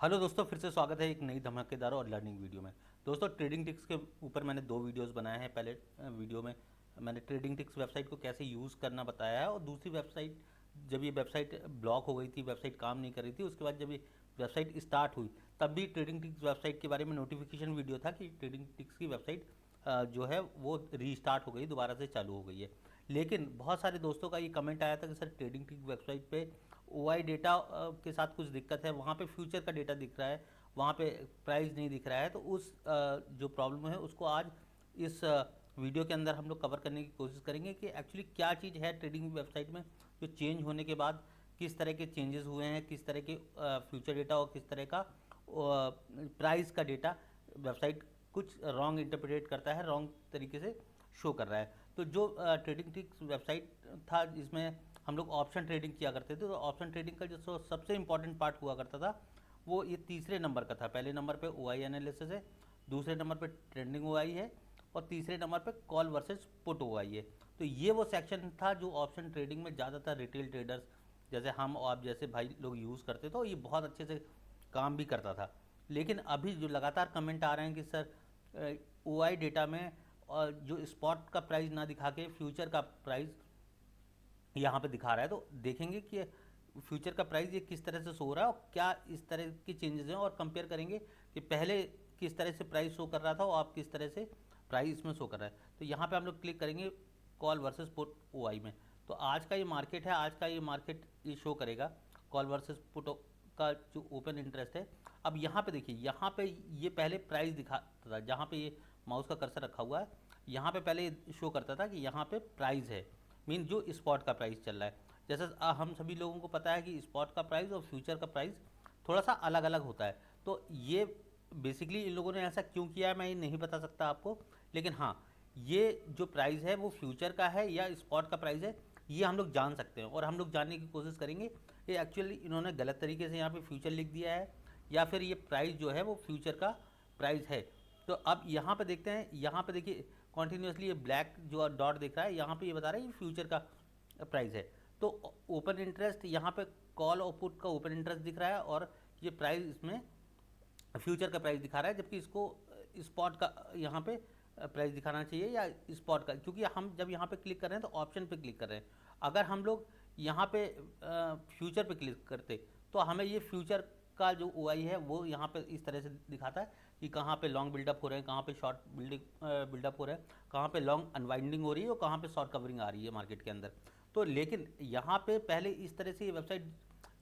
Hello दोस्तों, फिर से स्वागत है एक नई धमाकेदार और लर्निंग वीडियो में। दोस्तों, ट्रेडिंग टिक्स के ऊपर मैंने दो वीडियोस बनाए हैं। पहले वीडियो में मैंने ट्रेडिंग टिक्स वेबसाइट को कैसे यूज़ करना बताया है, और दूसरी वेबसाइट, जब ये वेबसाइट ब्लॉक हो गई थी, वेबसाइट काम नहीं कर रही थी, उसके बाद जब ये वेबसाइट स्टार्ट हुई तब भी ट्रेडिंग टिक्स वेबसाइट के बारे में नोटिफिकेशन वीडियो था कि ट्रेडिंग टिक्स की वेबसाइट जो है वो रीस्टार्ट हो गई, दोबारा से चालू हो गई है। लेकिन बहुत सारे दोस्तों का ये कमेंट आया था कि सर ट्रेडिंग टिक्स वेबसाइट पे ओआई डेटा के साथ कुछ दिक्कत है, वहाँ पे फ्यूचर का डेटा दिख रहा है, वहाँ पे प्राइस नहीं दिख रहा है। तो उस जो प्रॉब्लम है उसको आज इस वीडियो के अंदर हम लोग कवर करने की कोशिश करेंगे कि एक्चुअली क्या चीज़ है ट्रेडिंग वेबसाइट में, जो चेंज होने के बाद किस तरह के चेंजेस हुए हैं, किस तरह के फ्यूचर डेटा और किस तरह का प्राइस का डेटा वेबसाइट कुछ रॉन्ग इंटरप्रेट करता है, रॉन्ग तरीके से शो कर रहा है। तो जो ट्रेडिंग टिक्स वेबसाइट था जिसमें हम लोग ऑप्शन ट्रेडिंग किया करते थे, तो ऑप्शन ट्रेडिंग का जो सबसे इंपॉर्टेंट पार्ट हुआ करता था वो ये तीसरे नंबर का था। पहले नंबर पे ओ आई एनालिसिस है, दूसरे नंबर पे ट्रेंडिंग ओ आई है, और तीसरे नंबर पे कॉल वर्सेस पुट ओ आई है। तो ये वो सेक्शन था जो ऑप्शन ट्रेडिंग में ज़्यादातर रिटेल ट्रेडर्स जैसे हम और आप जैसे भाई लोग यूज़ करते, तो ये बहुत अच्छे से काम भी करता था। लेकिन अभी जो लगातार कमेंट आ रहे हैं कि सर ओ आई डेटा में और जो स्पॉट का प्राइस ना दिखा के फ्यूचर का प्राइस यहाँ पे दिखा रहा है, तो देखेंगे कि फ्यूचर का प्राइस ये किस तरह से शो हो रहा है और क्या इस तरह की चेंजेस हैं, और कंपेयर करेंगे कि पहले किस तरह से प्राइस शो कर रहा था और आप किस तरह से प्राइस इसमें शो कर रहा है। तो यहाँ पे हम लोग क्लिक करेंगे कॉल वर्सेस पुट ओ आई में। तो आज का ये मार्केट है, आज का ये मार्केट ये शो करेगा कॉल वर्सेस पुट का जो ओपन इंटरेस्ट है। अब यहाँ पे देखिए, यहाँ पे ये पहले प्राइस दिखाता था, जहाँ पे ये माउस का कर्सर रखा हुआ है, यहाँ पे पहले शो करता था कि यहाँ पे प्राइस है, मीन जो स्पॉट का प्राइस चल रहा है। जैसे हम सभी लोगों को पता है कि स्पॉट का प्राइस और फ्यूचर का प्राइस थोड़ा सा अलग अलग होता है। तो ये बेसिकली इन लोगों ने ऐसा क्यों किया है मैं ये नहीं बता सकता आपको, लेकिन हाँ, ये जो प्राइस है वो फ्यूचर का है या स्पॉट का प्राइस है, ये हम लोग जान सकते हैं और हम लोग जानने की कोशिश करेंगे। ये एक्चुअली इन्होंने गलत तरीके से यहाँ पे फ्यूचर लिख दिया है, या फिर ये प्राइस जो है वो फ्यूचर का प्राइस है। तो अब यहाँ पे देखते हैं, यहाँ पे देखिए कॉन्टिन्यूसली ये ब्लैक जो डॉट दिख रहा है, यहाँ पे ये बता रहा है ये फ्यूचर का प्राइस है। तो ओपन इंटरेस्ट यहाँ पे कॉल और पुट का ओपन इंटरेस्ट दिख रहा है, और ये प्राइस इसमें फ्यूचर का प्राइस दिखा रहा है, जबकि इसको स्पॉट का यहाँ पे प्राइस दिखाना चाहिए या स्पॉट का, क्योंकि हम जब यहाँ पे क्लिक कर रहे हैं तो ऑप्शन पे क्लिक कर रहे हैं। अगर हम लोग यहाँ पे फ्यूचर पे क्लिक करते तो हमें ये फ्यूचर का जो ओ आई है वो यहाँ पे इस तरह से दिखाता है कि कहाँ पे लॉन्ग बिल्डअप हो रहे हैं, कहाँ पे शॉर्ट बिल्डअप हो रहा है, कहाँ पे लॉन्ग अनवाइंडिंग हो रही है और कहाँ पे शॉर्ट कवरिंग आ रही है मार्केट के अंदर। तो लेकिन यहाँ पे पहले इस तरह से ये वेबसाइट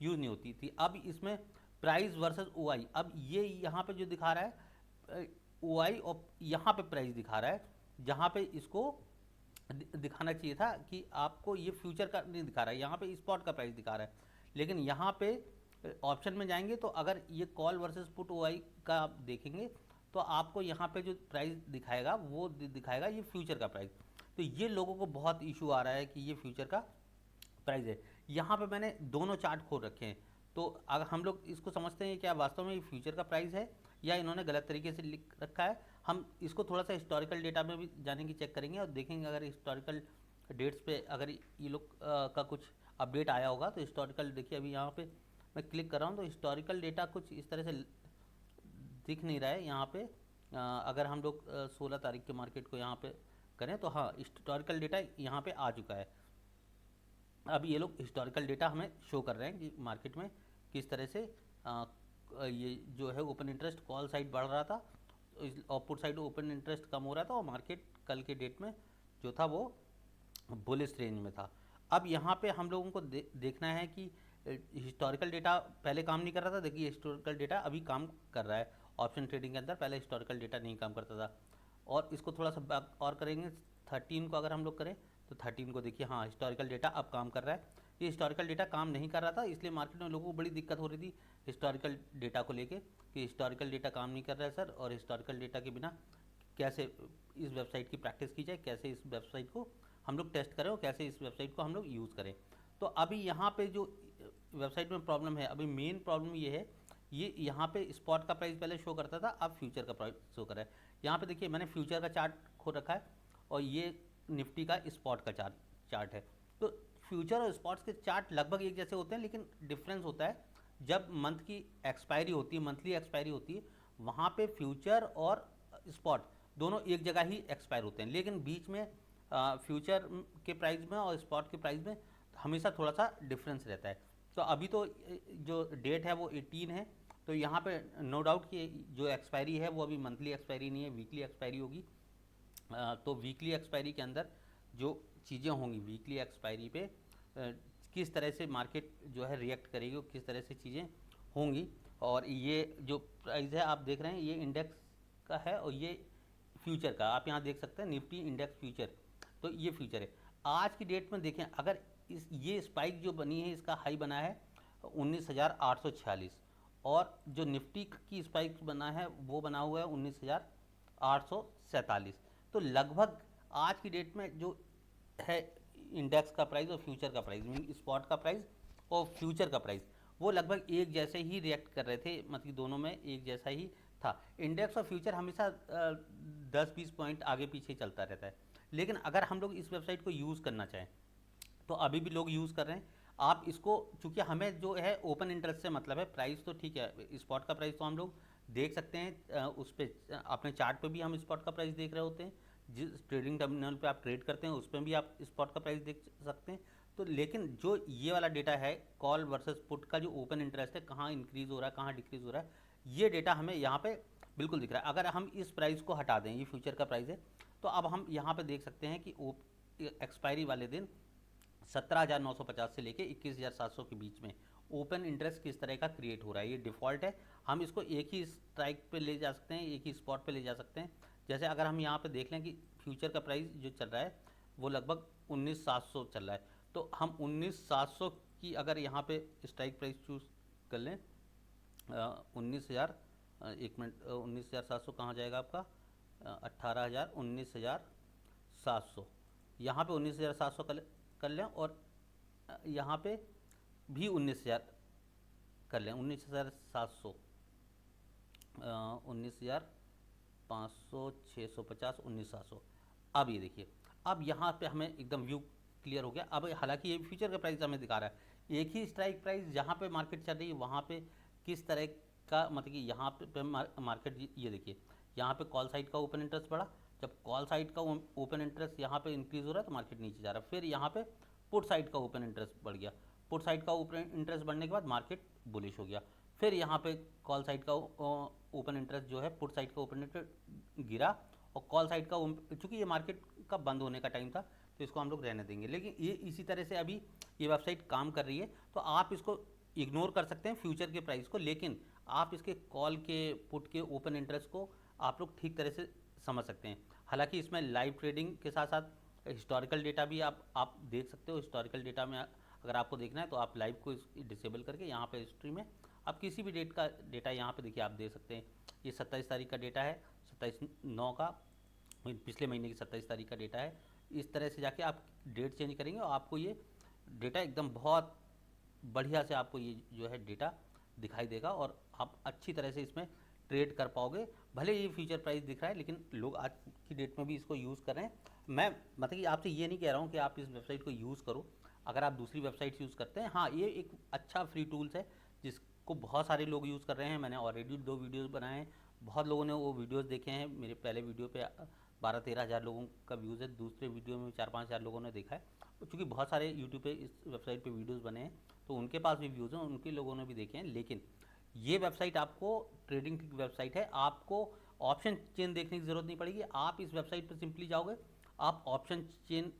यूज़ नहीं होती थी। अब इसमें प्राइस वर्सेस ओ आई, अब ये यहाँ पे जो दिखा रहा है ओ आई, और यहाँ पे प्राइस दिखा रहा है, जहाँ पे इसको दिखाना चाहिए था कि आपको ये फ्यूचर का नहीं दिखा रहा है, यहाँ पे स्पॉट का प्राइस दिखा रहा है। लेकिन यहाँ पे ऑप्शन में जाएंगे तो अगर ये कॉल वर्सेस पुट ओ आई का आप देखेंगे तो आपको यहाँ पे जो प्राइस दिखाएगा वो दिखाएगा ये फ्यूचर का प्राइस। तो ये लोगों को बहुत इशू आ रहा है कि ये फ्यूचर का प्राइस है। यहाँ पे मैंने दोनों चार्ट खोल रखे हैं, तो अगर हम लोग इसको समझते हैं क्या वास्तव में ये फ्यूचर का प्राइस है या इन्होंने गलत तरीके से लिख रखा है। हम इसको थोड़ा सा हिस्टोरिकल डेटा में भी जाने की चेक करेंगे और देखेंगे अगर हिस्टोरिकल डेट्स पे अगर ये लोग का कुछ अपडेट आया होगा। तो हिस्टोरिकल देखिए, अभी यहाँ पे मैं क्लिक कर रहा हूँ तो हिस्टोरिकल डेटा कुछ इस तरह से दिख नहीं रहा है यहाँ पे। अगर हम लोग 16 तारीख के मार्केट को यहाँ पे करें तो हाँ, हिस्टोरिकल डेटा यहाँ पे आ चुका है। अब ये लोग हिस्टोरिकल डेटा हमें शो कर रहे हैं कि मार्केट में किस तरह से ये जो है ओपन इंटरेस्ट कॉल साइड बढ़ रहा था, और पुट साइड ओपन इंटरेस्ट कम हो रहा था, और मार्केट कल के डेट में जो था वो बुलिश रेंज में था। अब यहाँ पे हम लोगों को देखना है कि हिस्टोरिकल डेटा पहले काम नहीं कर रहा था। देखिए हिस्टोरिकल डेटा अभी काम कर रहा है ऑप्शन ट्रेडिंग के अंदर, पहले हिस्टोरिकल डेटा नहीं काम करता था। और इसको थोड़ा सा बैक और करेंगे, 13 को अगर हम लोग करें तो 13 को देखिए, हाँ हिस्टोरिकल डेटा अब काम कर रहा है। ये हिस्टोरिकल डेटा काम नहीं कर रहा था, इसलिए मार्केट में लोगों को बड़ी दिक्कत हो रही थी हिस्टोरिकल डेटा को लेके कि हिस्टोरिकल डेटा काम नहीं कर रहा है सर, और हिस्टोरिकल डेटा के बिना कैसे इस वेबसाइट की प्रैक्टिस की जाए, कैसे इस वेबसाइट को हम लोग टेस्ट करें और कैसे इस वेबसाइट को हम लोग यूज़ करें। तो अभी यहाँ पे जो वेबसाइट में प्रॉब्लम है, अभी मेन प्रॉब्लम ये है, ये यहाँ पे स्पॉट का प्राइस पहले शो करता था, अब फ्यूचर का प्राइस शो कर रहा है। यहाँ पे देखिए मैंने फ्यूचर का चार्ट खोल रखा है और ये निफ्टी का स्पॉट का चार्ट है। तो फ्यूचर और स्पॉट्स के चार्ट लगभग एक जैसे होते हैं, लेकिन डिफरेंस होता है जब मंथ की एक्सपायरी होती है, मंथली एक्सपायरी होती है, वहाँ पे फ्यूचर और स्पॉट दोनों एक जगह ही एक्सपायर होते हैं, लेकिन बीच में फ्यूचर के प्राइस में और स्पॉट के प्राइस में हमेशा थोड़ा सा डिफरेंस रहता है। तो अभी तो जो डेट है वो 18 है, तो यहाँ पे नो डाउट कि जो एक्सपायरी है वो अभी मंथली एक्सपायरी नहीं है, वीकली एक्सपायरी होगी। तो वीकली एक्सपायरी के अंदर जो चीज़ें होंगी, वीकली एक्सपायरी पे किस तरह से मार्केट जो है रिएक्ट करेगी और किस तरह से चीज़ें होंगी। और ये जो प्राइस है आप देख रहे हैं ये इंडेक्स का है और ये फ्यूचर का, आप यहाँ देख सकते हैं निफ्टी इंडेक्स फ्यूचर, तो ये फ्यूचर है। आज की डेट में देखें, अगर इस ये स्पाइक जो बनी है इसका हाई बना है 19,846 और जो निफ्टी की स्पाइक बना है वो बना हुआ है 19,847। तो लगभग आज की डेट में जो है इंडेक्स का प्राइस और फ्यूचर का प्राइस, मीन स्पॉट का प्राइस और फ्यूचर का प्राइस, वो लगभग एक जैसे ही रिएक्ट कर रहे थे, मतलब दोनों में एक जैसा ही था। इंडेक्स और फ्यूचर हमेशा 10-20 पॉइंट आगे पीछे चलता रहता है। लेकिन अगर हम लोग इस वेबसाइट को यूज़ करना चाहें तो अभी भी लोग यूज़ कर रहे हैं। आप इसको, चूँकि हमें जो है ओपन इंटरेस्ट से मतलब है, प्राइस तो ठीक है, स्पॉट का प्राइस तो हम लोग देख सकते हैं, उस पर अपने चार्ट पे भी हम स्पॉट का प्राइस देख रहे होते हैं, जिस ट्रेडिंग टर्मिनल पे आप ट्रेड करते हैं उस पर भी आप स्पॉट का प्राइस देख सकते हैं। तो लेकिन जो ये वाला डेटा है कॉल वर्सेस पुट का, जो ओपन इंटरेस्ट है कहाँ इंक्रीज़ हो रहा है कहाँ डिक्रीज़ हो रहा है, ये डेटा हमें यहाँ पे बिल्कुल दिख रहा है। अगर हम इस प्राइस को हटा दें, ये फ्यूचर का प्राइस है, तो अब हम यहाँ पे देख सकते हैं कि एक्सपायरी वाले दिन 17,950 से लेके 21,700 के बीच में ओपन इंटरेस्ट किस तरह का क्रिएट हो रहा है। ये डिफ़ॉल्ट है, हम इसको एक ही स्ट्राइक पे ले जा सकते हैं, एक ही स्पॉट पे ले जा सकते हैं। जैसे अगर हम यहाँ पे देख लें कि फ्यूचर का प्राइस जो चल रहा है वो लगभग 19,700 चल रहा है, तो हम 19,700 की अगर यहाँ पे स्ट्राइक प्राइस चूज़ कर लें, 19,000, एक मिनट, 19,700 कहाँ जाएगा आपका, 18,000, 19,700, यहाँ पे 19,700 कर लें और यहाँ पे भी 19,000 कर लें, 19,700, 19,500, 650, 19,700। अब ये देखिए, अब यहाँ पे हमें एकदम व्यू क्लियर हो गया। अब हालांकि ये फ्यूचर का प्राइस हमें दिखा रहा है, एक ही स्ट्राइक प्राइस जहाँ पे मार्केट चल रही है वहाँ पे किस तरह का, मतलब कि यहाँ पे मार्केट, ये देखिए यहाँ पे कॉल साइड का ओपन इंटरेस्ट बढ़ा, जब कॉल साइड का ओपन इंटरेस्ट यहाँ पे इंक्रीज़ हो रहा है तो मार्केट नीचे जा रहा है। फिर यहाँ पे पुट साइड का ओपन इंटरेस्ट बढ़ गया, पुट साइड का ओपन इंटरेस्ट बढ़ने के बाद मार्केट बुलिश हो गया। फिर यहाँ पे कॉल साइड का ओपन इंटरेस्ट जो है पुट साइड का ओपन इंटरेस्ट गिरा और कॉल साइड का, चूँकि ये मार्केट का बंद होने का टाइम था तो इसको हम लोग रहने देंगे। लेकिन ये इसी तरह से अभी ये वेबसाइट काम कर रही है, तो आप इसको इग्नोर कर सकते हैं फ्यूचर के प्राइस को, लेकिन आप इसके कॉल के पुट के ओपन इंटरेस्ट को आप लोग ठीक तरह से समझ सकते हैं। हालांकि इसमें लाइव ट्रेडिंग के साथ साथ हिस्टोरिकल डेटा भी आप देख सकते हो। हिस्टोरिकल डेटा में अगर आपको देखना है तो आप लाइव को डिसेबल करके यहाँ पे हिस्ट्री में आप किसी भी डेट का डेटा यहाँ पे देखिए आप दे सकते हैं। ये 27 तारीख का डेटा है, 27/9 का, पिछले महीने की 27 तारीख का डेटा है। इस तरह से जाके आप डेट चेंज करेंगे और आपको ये डेटा एकदम बहुत बढ़िया से आपको ये जो है डेटा दिखाई देगा और आप अच्छी तरह से इसमें ट्रेड कर पाओगे। भले ये फ्यूचर प्राइस दिख रहा है लेकिन लोग आज की डेट में भी इसको यूज़ कर रहे हैं। मैं मतलब कि आपसे ये नहीं कह रहा हूँ कि आप इस वेबसाइट को यूज़ करो अगर आप दूसरी वेबसाइट्स यूज़ करते हैं। हाँ, ये एक अच्छा फ्री टूल्स है जिसको बहुत सारे लोग यूज़ कर रहे हैं। मैंने ऑलरेडी 2 वीडियोज़ बनाए हैं, बहुत लोगों ने वो वीडियोज़ देखे हैं। मेरे पहले वीडियो पे 12-13 हज़ार लोगों का व्यूज़ है, दूसरे वीडियो में 4-5 हज़ार लोगों ने देखा है। चूँकि बहुत सारे यूट्यूब पे इस वेबसाइट पे वीडियोज़ बने हैं तो उनके पास भी व्यूज़ हैं, उनके लोगों ने भी देखे हैं। लेकिन ये वेबसाइट आपको ट्रेडिंग की वेबसाइट है, आपको ऑप्शन चेन देखने की ज़रूरत नहीं पड़ेगी। आप इस वेबसाइट पर सिंपली जाओगे, आप ऑप्शन चेन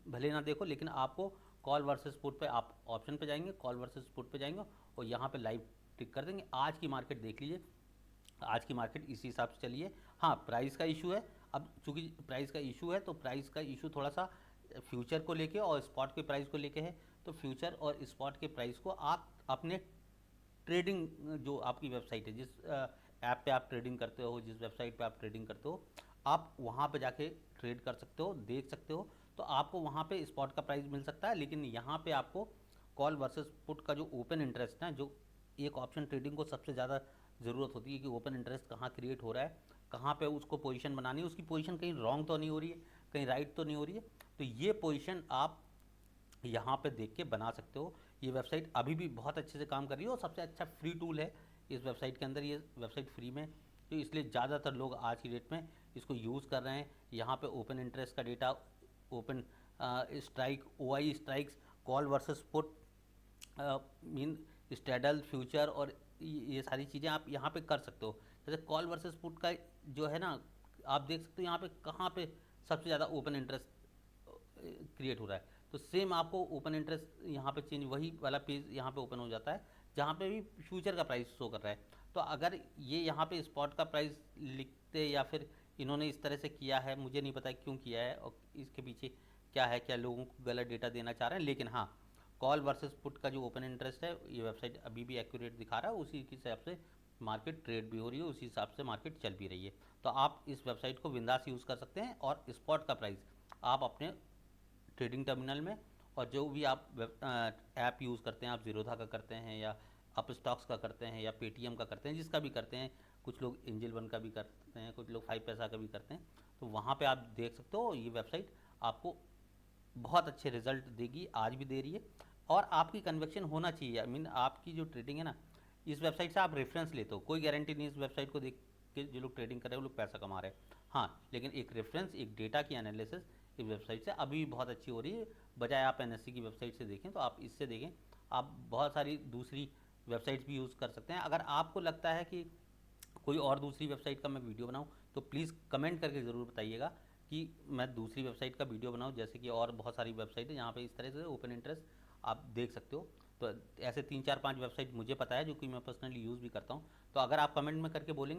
भले ना देखो लेकिन आपको कॉल वर्सेस पुट पे आप ऑप्शन पे जाएंगे, कॉल वर्सेस पुट पे जाएंगे और यहाँ पे लाइव टिक कर देंगे। आज की मार्केट देख लीजिए, आज की मार्केट इसी हिसाब से चली है। हाँ, प्राइस का इशू है, अब चूँकि प्राइस का इशू है तो प्राइस का इशू थोड़ा सा फ्यूचर को लेके और स्पॉट के प्राइस को लेके है। तो फ्यूचर और स्पॉट के प्राइस को आप अपने ट्रेडिंग, जो आपकी वेबसाइट है, जिस ऐप पे आप ट्रेडिंग करते हो, जिस वेबसाइट पे आप ट्रेडिंग करते हो, आप वहाँ पे जाके ट्रेड कर सकते हो, देख सकते हो। तो आपको वहाँ पे स्पॉट का प्राइस मिल सकता है, लेकिन यहाँ पे आपको कॉल वर्सेस पुट का जो ओपन इंटरेस्ट है, जो एक ऑप्शन ट्रेडिंग को सबसे ज़्यादा ज़रूरत होती है कि ओपन इंटरेस्ट कहाँ क्रिएट हो रहा है, कहाँ पे उसको पोजीशन बनानी है, उसकी पोजीशन कहीं रॉन्ग तो नहीं हो रही है, कहीं राइट तो नहीं हो रही है। तो ये पोजीशन आप यहाँ पे देख के बना सकते हो। ये वेबसाइट अभी भी बहुत अच्छे से काम कर रही है और सबसे अच्छा फ्री टूल है इस वेबसाइट के अंदर। ये वेबसाइट फ्री में, तो इसलिए ज़्यादातर लोग आज की डेट में इसको यूज़ कर रहे हैं। यहाँ पे ओपन इंटरेस्ट का data, open strike, OI strikes, call versus put, mean straddle future, और ये सारी चीज़ें आप यहाँ पे कर सकते हो। जैसे कॉल वर्सेस पुट का जो है ना, आप देख सकते हो यहाँ पे कहाँ पे सबसे ज़्यादा ओपन इंटरेस्ट क्रिएट हो रहा है। तो सेम आपको ओपन इंटरेस्ट यहाँ पे चेंज, वही वाला पेज यहाँ पे ओपन हो जाता है जहाँ पे भी फ्यूचर का प्राइस शो कर रहा है। तो अगर ये यहाँ पे स्पॉट का प्राइस लिखते, या फिर इन्होंने इस तरह से किया है, मुझे नहीं पता क्यों किया है और इसके पीछे क्या है, क्या लोगों को गलत डेटा देना चाह रहे हैं। लेकिन हाँ, कॉल वर्सेस पुट का जो ओपन इंटरेस्ट है, ये वेबसाइट अभी भी एक्यूरेट दिखा रहा है, उसी के हिसाब से मार्केट ट्रेड भी हो रही है, उसी हिसाब से मार्केट चल भी रही है। तो आप इस वेबसाइट को बिंदास यूज़ कर सकते हैं, और स्पॉट का प्राइस आप अपने ट्रेडिंग टर्मिनल में, और जो भी आप ऐप यूज़ करते हैं, आप जीरोधा का करते हैं या अप स्टॉक्स का करते हैं या पेटीएम का करते हैं, जिसका भी करते हैं, कुछ लोग एंजल वन का भी करते हैं, कुछ लोग 5 पैसा का भी करते हैं, तो वहाँ पे आप देख सकते हो ये वेबसाइट आपको बहुत अच्छे रिजल्ट देगी, आज भी दे रही है। और आपकी कन्वेक्शन होना चाहिए, आई मीन आपकी जो ट्रेडिंग है ना, इस वेबसाइट से आप रेफरेंस लेते हो, कोई गारंटी नहीं इस वेबसाइट को देख के जो लोग ट्रेडिंग कर रहे हैं वो लोग पैसा कमा रहे हैं। हाँ, लेकिन एक रेफरेंस, एक डेटा की एनालिसिस इस वेबसाइट से अभी भी बहुत अच्छी हो रही है। बजाय आप NSE की वेबसाइट से देखें, तो आप इससे देखें। आप बहुत सारी दूसरी वेबसाइट्स भी यूज़ कर सकते हैं। अगर आपको लगता है कि कोई और दूसरी वेबसाइट का मैं वीडियो बनाऊं, तो प्लीज़ कमेंट करके ज़रूर बताइएगा कि मैं दूसरी वेबसाइट का वीडियो बनाऊं। जैसे कि और बहुत सारी वेबसाइट है जहाँ पे इस तरह से ओपन इंटरेस्ट आप देख सकते हो। तो ऐसे 3 4 5 वेबसाइट मुझे पता है जो कि मैं पर्सनली यूज़ भी करता हूँ। तो अगर आप कमेंट में करके बोलेंगे